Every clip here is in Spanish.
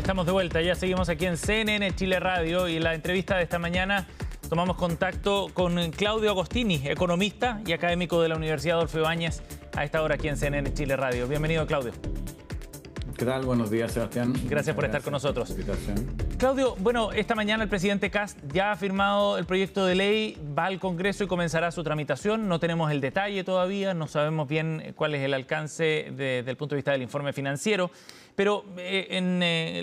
Estamos de vuelta, ya seguimos aquí en CNN Chile Radio y en la entrevista de esta mañana tomamos contacto con Claudio Agostini, economista y académico de la Universidad Adolfo Ibáñez, a esta hora aquí en CNN Chile Radio. Bienvenido, Claudio. ¿Qué tal? Buenos días, Sebastián. Gracias por estar con nosotros. Claudio, bueno, esta mañana el presidente Kast ya ha firmado el proyecto de ley, va al Congreso y comenzará su tramitación. No tenemos el detalle todavía, no sabemos bien cuál es el alcance desde el punto de vista del informe financiero, pero en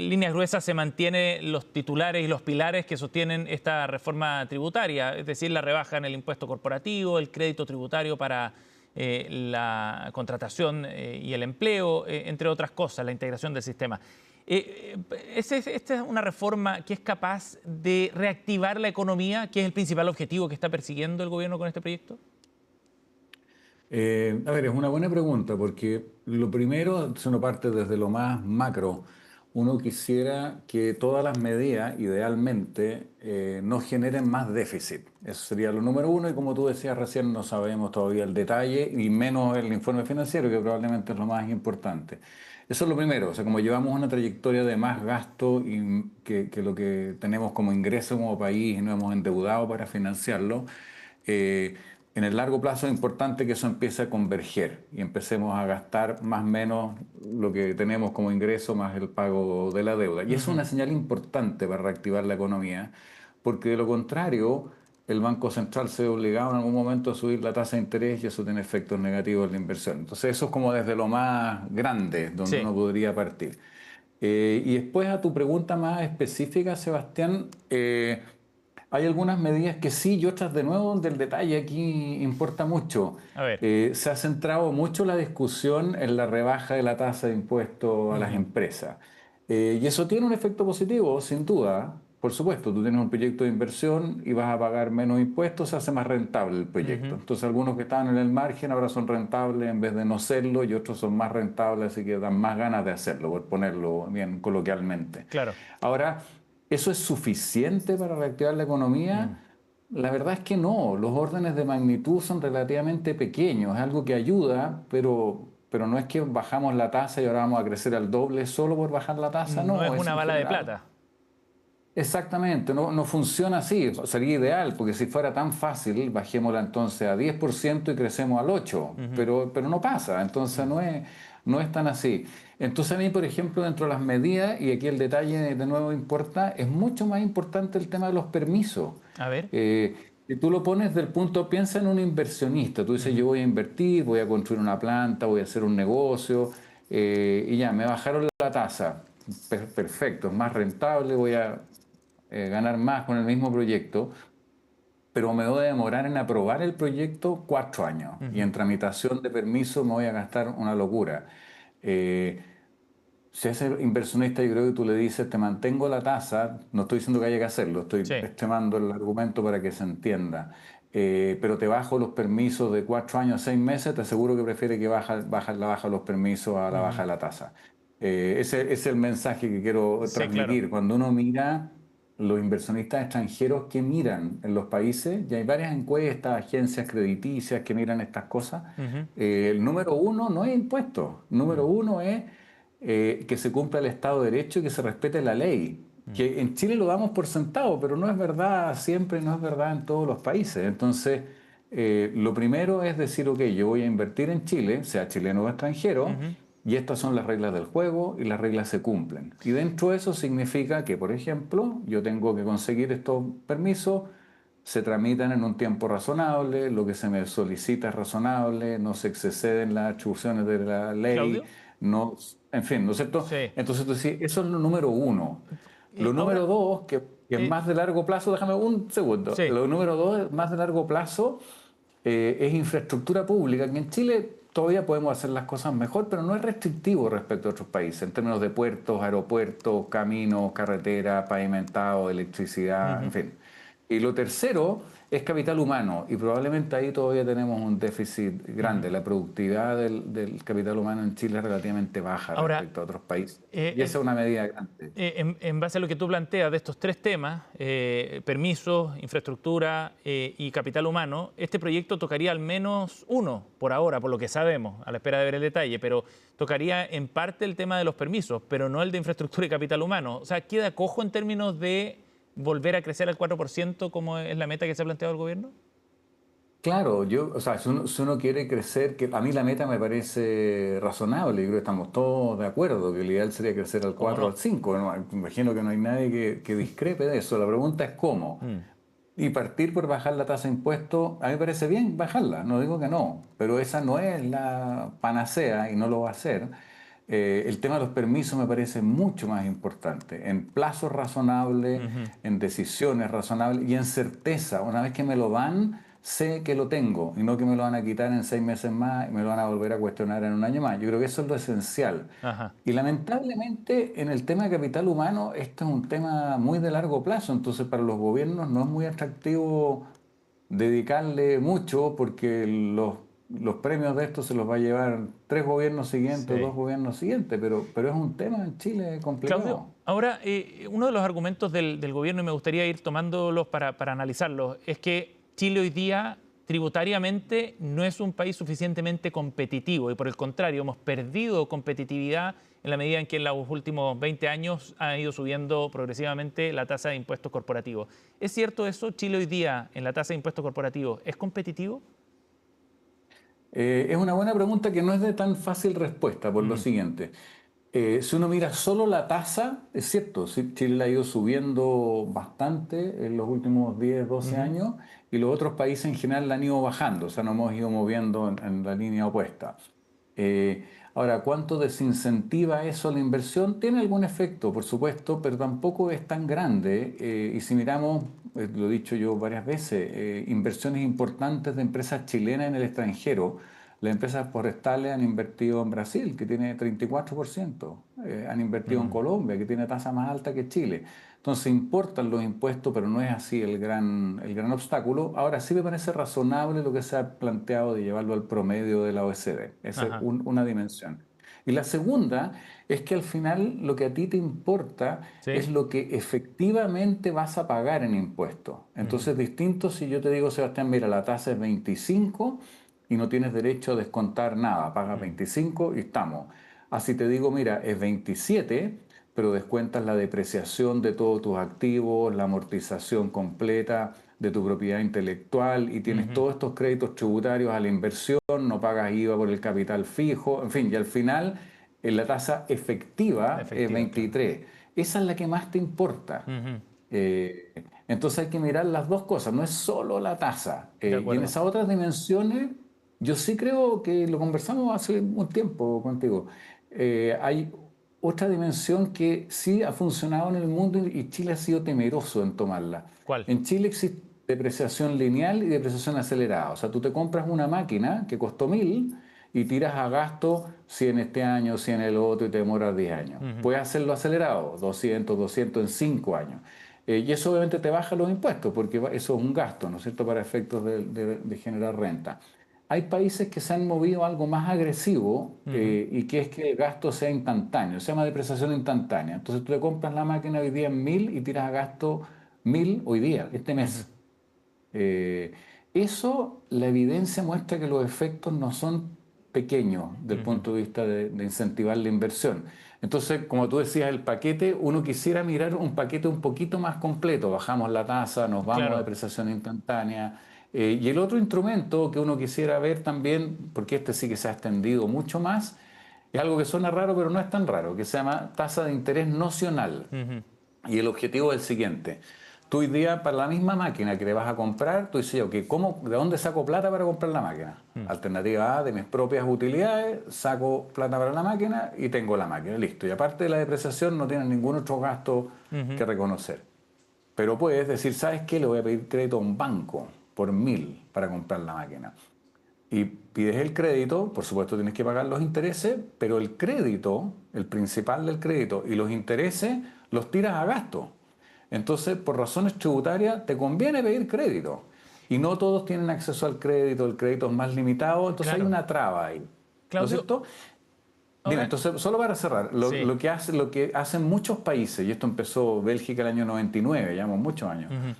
líneas gruesas se mantienen los titulares y los pilares que sostienen esta reforma tributaria, es decir, la rebaja en el impuesto corporativo, el crédito tributario para la contratación y el empleo, entre otras cosas, la integración del sistema. ¿Esta es una reforma que es capaz de reactivar la economía, que es el principal objetivo que está persiguiendo el gobierno con este proyecto? A ver, es una buena pregunta porque lo primero, si uno parte desde lo más macro, uno quisiera que todas las medidas, idealmente, no generen más déficit. Eso sería lo número uno y como tú decías recién, no sabemos todavía el detalle y menos el informe financiero, que probablemente es lo más importante. Eso es lo primero, o sea, como llevamos una trayectoria de más gasto y que lo que tenemos como ingreso como país y nos hemos endeudado para financiarlo, en el largo plazo es importante que eso empiece a converger y empecemos a gastar más o menos lo que tenemos como ingreso más el pago de la deuda. Y eso es una señal importante para reactivar la economía, porque de lo contrario, el Banco Central se ve obligado en algún momento a subir la tasa de interés y eso tiene efectos negativos en la inversión. Entonces eso es como desde lo más grande, donde uno podría partir. Y después a tu pregunta más específica, Sebastián, hay algunas medidas que sí y otras de nuevo donde el detalle aquí importa mucho. A ver. Se ha centrado mucho la discusión en la rebaja de la tasa de impuestos a las empresas. Y eso tiene un efecto positivo, sin duda. Por supuesto, tú tienes un proyecto de inversión y vas a pagar menos impuestos, se hace más rentable el proyecto. Entonces algunos que estaban en el margen ahora son rentables en vez de no serlo y otros son más rentables, así que dan más ganas de hacerlo, por ponerlo bien coloquialmente. Claro. Ahora, ¿eso es suficiente para reactivar la economía? La verdad es que no. Los órdenes de magnitud son relativamente pequeños. Es algo que ayuda, pero no es que bajamos la tasa y ahora vamos a crecer al doble solo por bajar la tasa. No es una bala de plata. Exactamente, no funciona así. Sería ideal, porque si fuera tan fácil, bajémosla entonces a 10% y crecemos al 8%, pero no pasa, entonces no es tan así. Entonces a mí, por ejemplo, dentro de las medidas, y aquí el detalle de nuevo importa, es mucho más importante el tema de los permisos. A ver. Si tú lo pones del punto, piensa en un inversionista, tú dices yo voy a invertir, voy a construir una planta, voy a hacer un negocio, y ya, me bajaron la tasa, perfecto, es más rentable, voy a ganar más con el mismo proyecto, pero me voy a demorar en aprobar el proyecto 4 años y en tramitación de permiso me voy a gastar una locura. Si a ese inversionista yo creo que tú le dices te mantengo la tasa, no estoy diciendo que haya que hacerlo, estoy extremando el argumento para que se entienda, pero te bajo los permisos de 4 años a 6 meses, te aseguro que prefiere que baja la baja de los permisos a la baja de la tasa. Ese es el mensaje que quiero transmitir. Claro. Cuando uno mira los inversionistas extranjeros que miran en los países, y hay varias encuestas, agencias crediticias que miran estas cosas, el número uno no es impuestos, el número uno es que se cumpla el Estado de Derecho y que se respete la ley. Que en Chile lo damos por sentado, pero no es verdad siempre, no es verdad en todos los países. Entonces, lo primero es decir, ok, yo voy a invertir en Chile, sea chileno o extranjero, y estas son las reglas del juego y las reglas se cumplen. Y dentro de eso significa que, por ejemplo, yo tengo que conseguir estos permisos, se tramitan en un tiempo razonable, lo que se me solicita es razonable, no se exceden las atribuciones de la ley, ¿Claudio? no, en fin, ¿no es cierto? Sí. Entonces tú decís, eso es lo número uno. Lo número dos, que es más de largo plazo, déjame un segundo, lo número dos, más de largo plazo, es infraestructura pública, que en Chile todavía podemos hacer las cosas mejor, pero no es restrictivo respecto a otros países, en términos de puertos, aeropuertos, caminos, carreteras, pavimentados, electricidad, en fin. Y lo tercero es capital humano, y probablemente ahí todavía tenemos un déficit grande. La productividad del capital humano en Chile es relativamente baja Ahora, respecto a otros países, y esa eh, es una medida grande. en base a lo que tú planteas de estos tres temas, permisos, infraestructura y capital humano, este proyecto tocaría al menos uno por ahora, por lo que sabemos, a la espera de ver el detalle, pero tocaría en parte el tema de los permisos, pero no el de infraestructura y capital humano. O sea, queda cojo en términos de volver a crecer al 4% como es la meta que se ha planteado el gobierno. Claro, o sea, si uno quiere crecer, que a mí la meta me parece razonable, yo creo que estamos todos de acuerdo, que el ideal sería crecer al ¿Cómo 4 o no? al 5. ¿No? Me imagino que no hay nadie que discrepe de eso. La pregunta es cómo. Mm. Y partir por bajar la tasa de impuestos, a mí me parece bien bajarla, no digo que no, pero esa no es la panacea y no lo va a hacer. El tema de los permisos me parece mucho más importante, en plazos razonables, Ujú. en decisiones razonables y en certeza. Una vez que me lo dan, sé que lo tengo y no que me lo van a quitar en 6 meses más y me lo van a volver a cuestionar en un año más. Yo creo que eso es lo esencial. Ajá. Y lamentablemente en el tema de capital humano, esto es un tema muy de largo plazo, entonces para los gobiernos no es muy atractivo dedicarle mucho porque los premios de esto se los va a llevar 3 gobiernos siguientes o Sí. 2 gobiernos siguientes, pero es un tema en Chile Claudio, complicado. ahora uno de los argumentos del gobierno, y me gustaría ir tomándolos para analizarlos, es que Chile hoy día tributariamente no es un país suficientemente competitivo y por el contrario hemos perdido competitividad en la medida en que en los últimos 20 años ha ido subiendo progresivamente la tasa de impuestos corporativos. ¿Es cierto eso? ¿Chile hoy día en la tasa de impuestos corporativos es competitivo? Es una buena pregunta que no es de tan fácil respuesta por lo Ujú, siguiente. Si uno mira solo la tasa, es cierto, sí, Chile ha ido subiendo bastante en los últimos 10, 12 ujú. años y los otros países en general la han ido bajando, o sea, nos hemos ido moviendo en la línea opuesta. Ahora, ¿cuánto desincentiva eso la inversión? Tiene algún efecto, por supuesto, pero tampoco es tan grande. Y si miramos, lo he dicho yo varias veces, inversiones importantes de empresas chilenas en el extranjero, las empresas forestales han invertido en Brasil, que tiene 34%, han invertido en Mm. Colombia, que tiene tasa más alta que Chile. Entonces importan los impuestos, pero no es así el gran obstáculo. Ahora sí me parece razonable lo que se ha planteado de llevarlo al promedio de la OECD. Esa es Ajá. una dimensión. Y la segunda es que al final lo que a ti te importa es ¿Sí? lo que efectivamente vas a pagar en impuestos. Ujú, Entonces es distinto si yo te digo, Sebastián, mira, la tasa es 25 y no tienes derecho a descontar nada, pagas mm. 25 y estamos. Así te digo, mira, es 27, pero descuentas la depreciación de todos tus activos, la amortización completa de tu propiedad intelectual y tienes Ujú. todos estos créditos tributarios a la inversión, no pagas IVA por el capital fijo, en fin, y al final la tasa efectiva es Efectiva, claro. 23. Esa es la que más te importa. Ujú. Entonces hay que mirar las dos cosas, no es solo la tasa. De Y en acuerdo. esas otras dimensiones, yo sí creo que lo conversamos hace un tiempo contigo. Hay otra dimensión que sí ha funcionado en el mundo y Chile ha sido temeroso en tomarla. ¿Cuál? En Chile existe depreciación lineal y depreciación acelerada. O sea, tú te compras una máquina que costó 1.000 y tiras a gasto 100 este año, 100 el otro y te demoras 10 años. Ujú. Puedes hacerlo acelerado, 200 en 5 años. Y eso obviamente te baja los impuestos, porque eso es un gasto, ¿no es cierto?, para efectos de generar renta. Hay países que se han movido a algo más agresivo Ujú. y que es que el gasto sea instantáneo, se llama depreciación instantánea. Entonces tú te compras la máquina hoy día en 1.000 y tiras a gasto 1.000 hoy día, este Ujú. mes. Eh, Eso, la evidencia muestra que los efectos no son pequeños del Ujú. punto de vista de incentivar la inversión. Entonces, como tú decías, el paquete, uno quisiera mirar un paquete un poquito más completo. Bajamos la tasa, nos vamos a Claro. depreciación instantánea. Y el otro instrumento que uno quisiera ver también, porque este sí que se ha extendido mucho más, es algo que suena raro, pero no es tan raro, que se llama tasa de interés nocional. Ujú. Y el objetivo es el siguiente. Tú hoy día para la misma máquina que te vas a comprar, tú dices, ok, ¿de dónde saco plata para comprar la máquina? Mm. Alternativa A, de mis propias utilidades, saco plata para la máquina y tengo la máquina, listo. Y aparte de la depreciación no tienes ningún otro gasto Ujú. que reconocer. Pero puedes decir, ¿sabes qué? Le voy a pedir crédito a un banco por 1.000 para comprar la máquina. Y pides el crédito, por supuesto tienes que pagar los intereses, pero el crédito, el principal del crédito y los intereses, los tiras a gasto. Entonces, por razones tributarias, te conviene pedir crédito. Y no todos tienen acceso al crédito, el crédito es más limitado, entonces hay Claro. una traba ahí. ¿No es Claudio, cierto? Dime, ahora, entonces, solo para cerrar, sí. lo que hacen muchos países, y esto empezó Bélgica el año 99, llevamos muchos años, Ujú.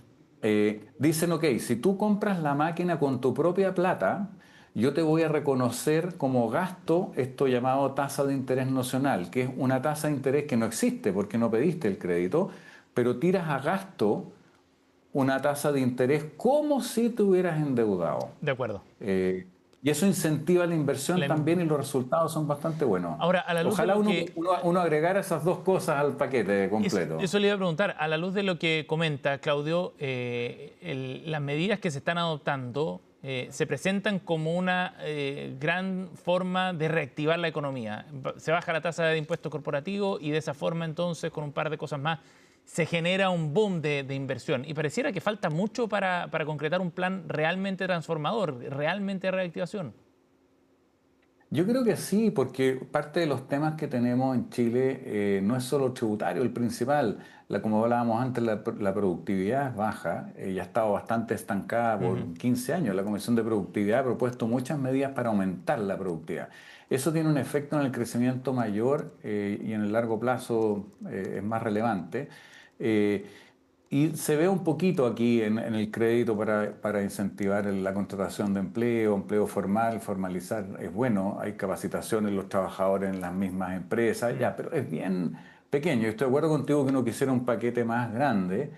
dicen, ok, si tú compras la máquina con tu propia plata, yo te voy a reconocer como gasto esto llamado tasa de interés nocional, que es una tasa de interés que no existe porque no pediste el crédito, pero tiras a gasto una tasa de interés como si te hubieras endeudado. De acuerdo. Eh, y eso incentiva la inversión La in- también y los resultados son bastante buenos. Ahora, a la luz de Ojalá lo que uno agregara esas dos cosas al paquete completo. Eso le iba a preguntar, a la luz de lo que comenta Claudio, las medidas que se están adoptando se presentan como una gran forma de reactivar la economía. Se baja la tasa de impuesto corporativo y de esa forma entonces, con un par de cosas más, se genera un boom de inversión. Y pareciera que falta mucho para concretar un plan realmente transformador, realmente de reactivación. Yo creo que sí, porque parte de los temas que tenemos en Chile no es solo tributario, el principal. Como hablábamos antes, la productividad es baja, ya ha estado bastante estancada Ujú. por 15 años. La Comisión de Productividad ha propuesto muchas medidas para aumentar la productividad. Eso tiene un efecto en el crecimiento mayor y en el largo plazo es más relevante. Eh, y se ve un poquito aquí en el crédito para incentivar la contratación de empleo, empleo formal, formalizar es bueno, hay capacitaciones los trabajadores en las mismas empresas, Mm. ya, pero es bien pequeño. Yo estoy de acuerdo contigo que uno quisiera un paquete más grande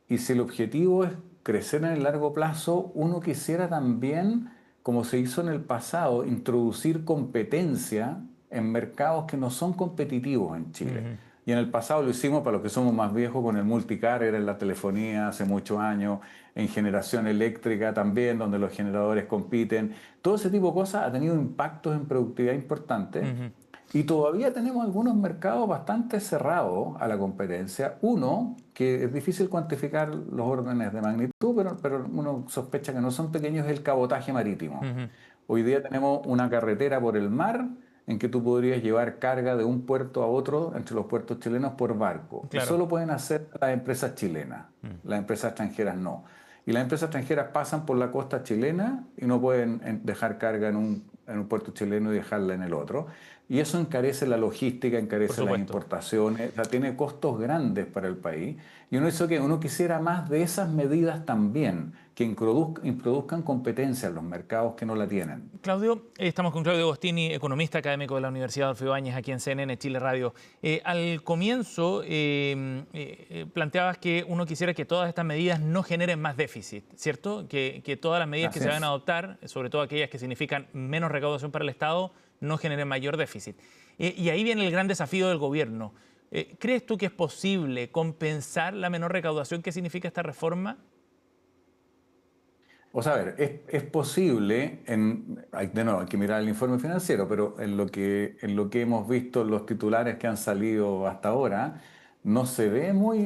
y si el objetivo es crecer en el largo plazo, uno quisiera también, como se hizo en el pasado, introducir competencia en mercados que no son competitivos en Chile. Ujú. Y en el pasado lo hicimos para los que somos más viejos con el multicarrier en la telefonía hace muchos años, en generación eléctrica también, donde los generadores compiten. Todo ese tipo de cosas ha tenido impactos en productividad importantes. Ujú. Y todavía tenemos algunos mercados bastante cerrados a la competencia. Uno, que es difícil cuantificar los órdenes de magnitud, pero uno sospecha que no son pequeños, es el cabotaje marítimo. Ujú. Hoy día tenemos una carretera por el mar en que tú podrías llevar carga de un puerto a otro entre los puertos chilenos por barco. Y Claro. solo pueden hacer las empresas chilenas, Mm. las empresas extranjeras no. Y las empresas extranjeras pasan por la costa chilena y no pueden dejar carga en un puerto chileno y dejarla en el otro. Y eso encarece la logística, Por encarece las supuesto. importaciones, o sea, tiene costos grandes para el país. Y uno dice que uno quisiera más de esas medidas también, que introduzcan competencia en los mercados que no la tienen. Claudio, estamos con Claudio Agostini, economista académico de la Universidad Adolfo Ibáñez, aquí en CNN Chile Radio. Al comienzo planteabas que uno quisiera que todas estas medidas no generen más déficit, ¿cierto? Que todas las medidas que Así se van a es. adoptar, sobre todo aquellas que significan menos recaudación para el Estado, no generen mayor déficit. Y ahí viene el gran desafío del gobierno. ¿Crees tú que es posible compensar la menor recaudación que significa esta reforma? O sea, a ver, es posible, de nuevo, hay que mirar el informe financiero, pero en lo que hemos visto, los titulares que han salido hasta ahora, no se ve muy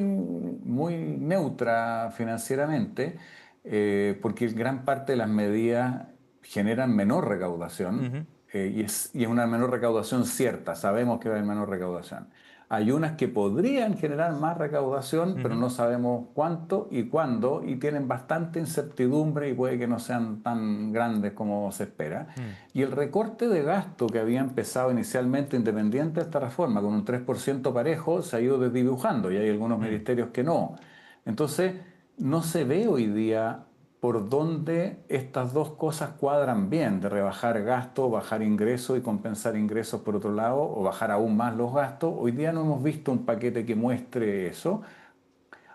neutra financieramente, porque gran parte de las medidas generan menor recaudación, Ujú. y es una menor recaudación cierta, sabemos que va a haber menor recaudación. Hay unas que podrían generar más recaudación, pero Ujú. no sabemos cuánto y cuándo, y tienen bastante incertidumbre y puede que no sean tan grandes como se espera. Mm. Y el recorte de gasto que había empezado inicialmente independiente de esta reforma, con un 3% parejo, se ha ido desdibujando y hay algunos Mm. ministerios que no. Entonces, no se ve hoy día por dónde estas dos cosas cuadran bien, de rebajar gastos, bajar ingresos y compensar ingresos por otro lado, o bajar aún más los gastos. Hoy día no hemos visto un paquete que muestre eso.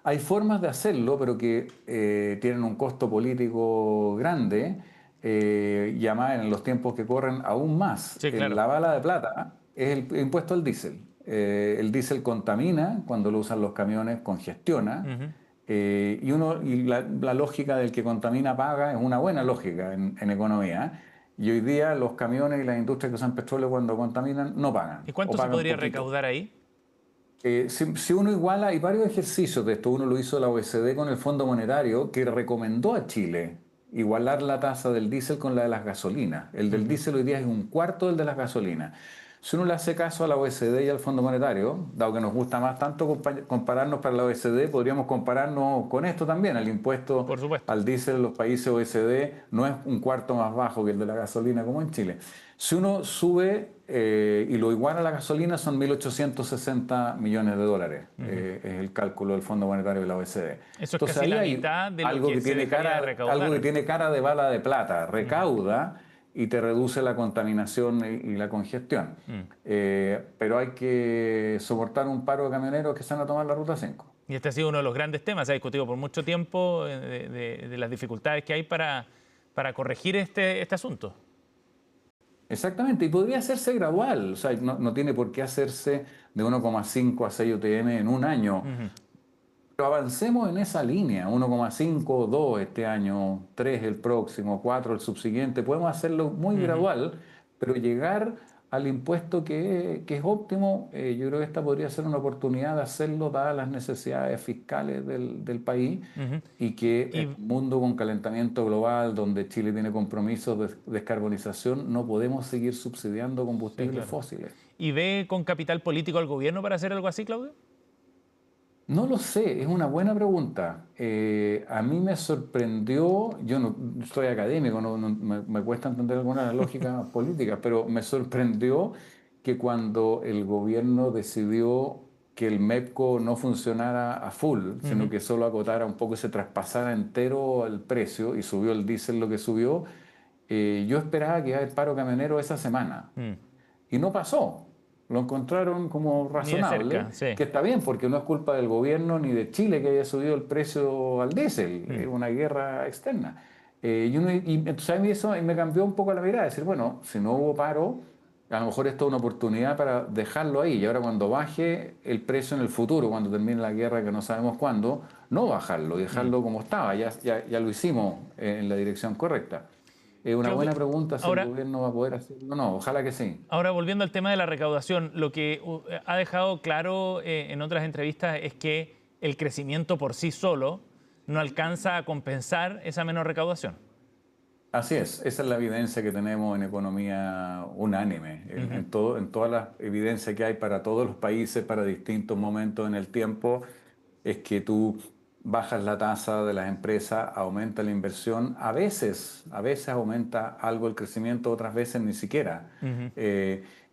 Hay formas de hacerlo, pero que tienen un costo político grande, y además en los tiempos que corren aún más. Sí, claro. La bala de plata es el impuesto al diésel. El diésel contamina cuando lo usan los camiones, congestiona. Ujú. La lógica del que contamina paga es una buena lógica en economía. Y hoy día los camiones y las industrias que usan petróleo cuando contaminan no ¿Y pagan o cuánto se pagan podría poquito. recaudar ahí? Si uno iguala, hay varios ejercicios de esto. Uno lo hizo la OECD con el Fondo Monetario, que recomendó a Chile igualar la tasa del diésel con la de las gasolinas. El del Ujú. diésel hoy día es un cuarto del de las gasolinas. Si uno le hace caso a la OECD y al Fondo Monetario, dado que nos gusta más tanto compararnos para la OECD, podríamos compararnos con esto también. El impuesto Por supuesto. al diésel en los países OECD no es un cuarto más bajo que el de la gasolina como en Chile. Si uno sube y lo iguala a la gasolina, son 1.860 millones de dólares. Es el cálculo del Fondo Monetario de la OECD. Eso es Entonces casi ahí la hay mitad de lo algo que que se tiene dejaría de recaudar. algo que tiene cara de bala de plata. Recauda y te reduce la contaminación y la congestión. Pero hay que soportar un paro de camioneros que se van a tomar la Ruta 5. Y este ha sido uno de los grandes temas, se ha discutido por mucho tiempo de las dificultades que hay para corregir este asunto. Exactamente, y podría hacerse gradual, o sea, no tiene por qué hacerse de 1,5 a 6 UTM en un año. Pero avancemos en esa línea, 1,5, 2 este año, 3 el próximo, 4 el subsiguiente. Podemos hacerlo muy gradual, pero llegar al impuesto que es óptimo, yo creo que esta podría ser una oportunidad de hacerlo dadas las necesidades fiscales del país y que en un mundo con calentamiento global, donde Chile tiene compromisos de descarbonización, no podemos seguir subsidiando combustibles fósiles. ¿Y ve con capital político al gobierno para hacer algo así, Claudio? No lo sé, es una buena pregunta. A mí me sorprendió, yo no soy académico, me cuesta entender algunas lógicas políticas, pero me sorprendió que cuando el gobierno decidió que el MEPCO no funcionara a full, sino que solo acotara un poco y se traspasara entero el precio y subió el diésel lo que subió, yo esperaba que iba a haber paro camionero esa semana. Y no pasó. Lo encontraron como Ni de razonable, cerca, sí. que está bien, porque no es culpa del gobierno ni de Chile que haya subido el precio al diésel, es una guerra externa. Y entonces a mí eso me cambió un poco la mirada, decir, bueno, si no hubo paro, a lo mejor esto es una oportunidad para dejarlo ahí, y ahora cuando baje el precio en el futuro, cuando termine la guerra que no sabemos cuándo, no bajarlo, y dejarlo como estaba, ya lo hicimos en la dirección correcta. Es una buena pregunta si el gobierno va a poder hacerlo o no, ojalá que sí. Ahora, volviendo al tema de la recaudación, lo que ha dejado claro en otras entrevistas es que el crecimiento por sí solo no alcanza a compensar esa menor recaudación. Así es, esa es la evidencia que tenemos en economía unánime, en todas las evidencias que hay para todos los países, para distintos momentos en el tiempo, es que tú bajas la tasa de las empresas, aumenta la inversión, a veces aumenta algo el crecimiento, otras veces ni siquiera.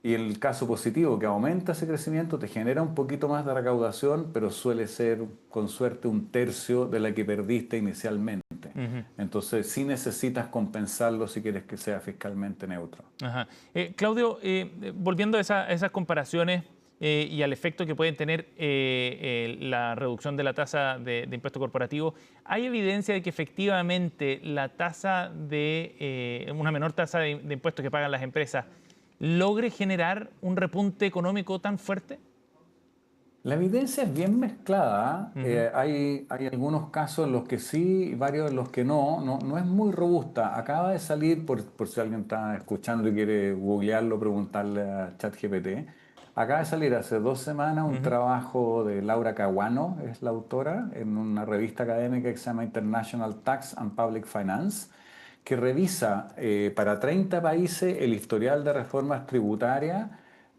Y en el caso positivo, que aumenta ese crecimiento, te genera un poquito más de recaudación, pero suele ser con suerte un tercio de la que perdiste inicialmente. Entonces sí necesitas compensarlo si quieres que sea fiscalmente neutro. Claudio, volviendo a esas comparaciones y al efecto que pueden tener la reducción de la tasa de impuesto corporativo, ¿hay evidencia de que efectivamente la tasa una menor tasa de impuestos que pagan las empresas logre generar un repunte económico tan fuerte? La evidencia es bien mezclada. Hay algunos casos en los que sí y varios en los que no es muy robusta. Acaba de salir, por si alguien está escuchando y quiere googlearlo, preguntarle a ChatGPT, acaba de salir hace 2 semanas un trabajo de Laura Caguano, es la autora, en una revista académica que se llama International Tax and Public Finance, que revisa para 30 países el historial de reformas tributarias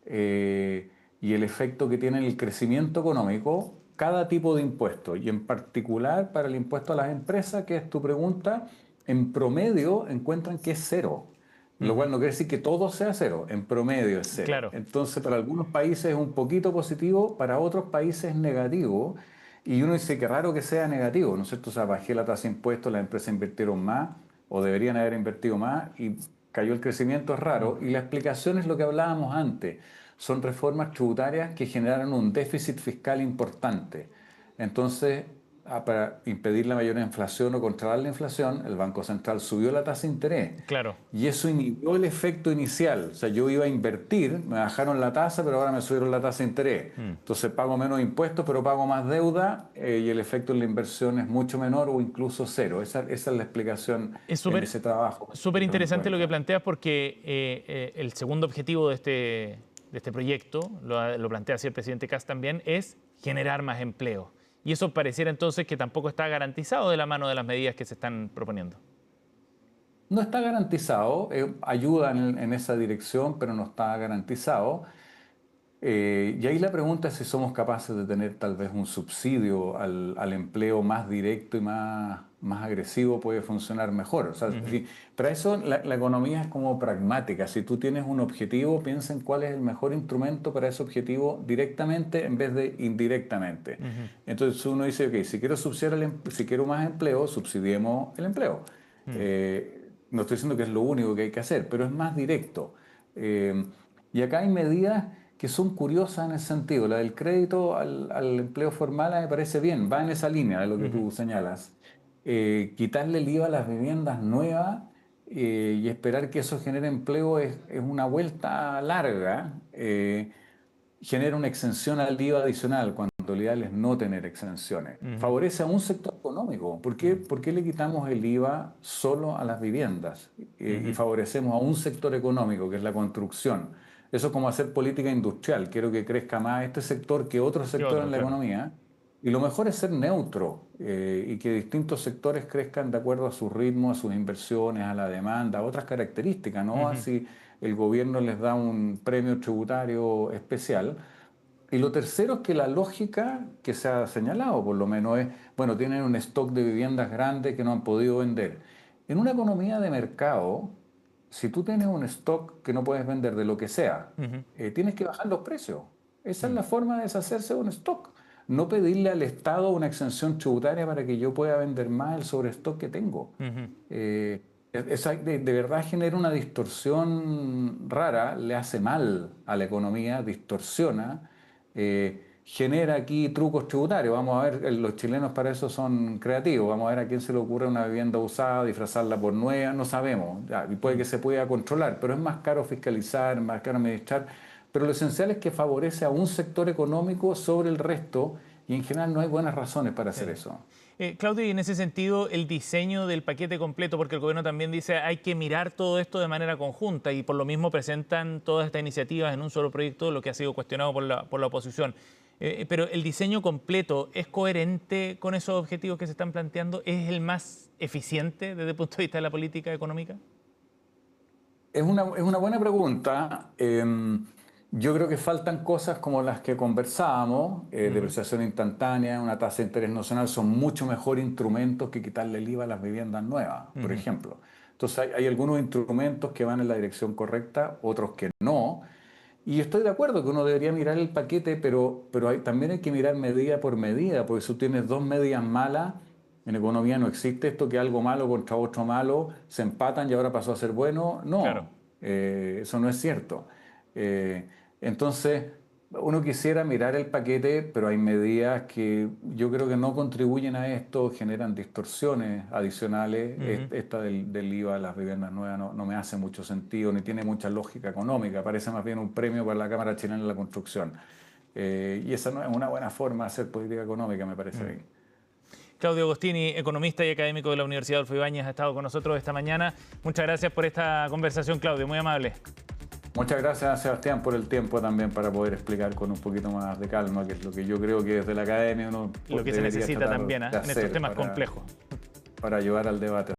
y el efecto que tiene en el crecimiento económico cada tipo de impuesto, y en particular para el impuesto a las empresas, que es tu pregunta, en promedio encuentran que es cero, lo cual no quiere decir que todo sea cero, en promedio es cero. Claro. Entonces para algunos países es un poquito positivo, para otros países es negativo, y uno dice que raro que sea negativo, ¿no es cierto? O sea, bajé la tasa de impuestos, las empresas invirtieron más, o deberían haber invertido más, y cayó el crecimiento, es raro, y la explicación es lo que hablábamos antes. Son reformas tributarias que generaron un déficit fiscal importante. Entonces, para impedir la mayor inflación o controlar la inflación, el Banco Central subió la tasa de interés. Claro. Y eso inhibió el efecto inicial. O sea, yo iba a invertir, me bajaron la tasa, pero ahora me subieron la tasa de interés. Entonces pago menos impuestos, pero pago más deuda y el efecto en la inversión es mucho menor o incluso cero. Esa es la explicación en ese trabajo. Súper interesante lo que planteas, porque el segundo objetivo de este proyecto, lo plantea así el presidente Kast también, es generar más empleo. Y eso pareciera entonces que tampoco está garantizado de la mano de las medidas que se están proponiendo. No está garantizado, ayuda en esa dirección, pero no está garantizado. Y ahí la pregunta es si somos capaces de tener tal vez un subsidio al empleo más directo y más agresivo puede funcionar mejor. O sea, Ujú. para eso la economía es como pragmática. Si tú tienes un objetivo, piensa en cuál es el mejor instrumento para ese objetivo directamente en vez de indirectamente. Ujú. Entonces uno dice, ok, si quiero subsidiar si quiero más empleo, subsidiemos el empleo. Mm. No estoy diciendo que es lo único que hay que hacer, pero es más directo. Y acá hay medidas que son curiosas en ese sentido. La del crédito al empleo formal me parece bien, va en esa línea de lo que Ujú. tú señalas. Quitarle el IVA a las viviendas nuevas y esperar que eso genere empleo es una vuelta larga. Genera una exención al IVA adicional cuando lo ideal es no tener exenciones. Ujú. Favorece a un sector económico. Mm. Por qué le quitamos el IVA solo a las viviendas y Ujú. favorecemos a un sector económico, que es la construcción? Eso es como hacer política industrial. Quiero que crezca más este sector que otro ¿Qué sector otro? en la Claro. economía. Y lo mejor es ser neutro y que distintos sectores crezcan de acuerdo a su ritmo, a sus inversiones, a la demanda, a otras características, no Ujú. así el gobierno les da un premio tributario especial. Y lo tercero es que la lógica que se ha señalado, por lo menos, es, bueno, tienen un stock de viviendas grande que no han podido vender. En una economía de mercado, si tú tienes un stock que no puedes vender de lo que sea, Ujú. tienes que bajar los precios. Esa es Mm. la forma de deshacerse de un stock. No pedirle al Estado una exención tributaria para que yo pueda vender más el sobrestock que tengo. Ujú. Eh, de verdad genera una distorsión rara, le hace mal a la economía, distorsiona, genera aquí trucos tributarios. Vamos a ver, los chilenos para eso son creativos. Vamos a ver a quién se le ocurre una vivienda usada, disfrazarla por nueva, no sabemos. Ya, y puede que Mm. se pueda controlar, pero es más caro fiscalizar, más caro administrar. Pero lo esencial es que favorece a un sector económico sobre el resto y en general no hay buenas razones para hacer Sí. eso. Claudio, y en ese sentido, el diseño del paquete completo, porque el gobierno también dice hay que mirar todo esto de manera conjunta y por lo mismo presentan todas estas iniciativas en un solo proyecto, lo que ha sido cuestionado por la oposición. Pero el diseño completo, ¿es coherente con esos objetivos que se están planteando? ¿Es el más eficiente desde el punto de vista de la política económica? Es una buena pregunta. Yo creo que faltan cosas como las que conversábamos, Ujú. depreciación instantánea, una tasa de interés nacional, son mucho mejor instrumentos que quitarle el IVA a las viviendas nuevas, por Ujú. ejemplo. Entonces hay algunos instrumentos que van en la dirección correcta, otros que no. Y estoy de acuerdo que uno debería mirar el paquete, pero también hay que mirar medida por medida, porque si tú tienes dos medidas malas, en economía no existe esto que algo malo contra otro malo se empatan y ahora pasó a ser bueno. Claro. No, eso no es cierto. Eh, entonces, uno quisiera mirar el paquete, pero hay medidas que yo creo que no contribuyen a esto, generan distorsiones adicionales. Ujú. Esta del IVA a las viviendas nuevas no me hace mucho sentido, ni tiene mucha lógica económica. Parece más bien un premio para la Cámara Chilena de la Construcción. Y esa no es una buena forma de hacer política económica, me parece a Mm. mí. Claudio Agostini, economista y académico de la Universidad Adolfo Ibáñez, ha estado con nosotros esta mañana. Muchas gracias por esta conversación, Claudio, muy amable. Muchas gracias, Sebastián, por el tiempo también para poder explicar con un poquito más de calma, que es lo que yo creo que desde la academia uno Lo que se debería necesita tratar también, de en estos hacer temas complejos. para ayudar al debate.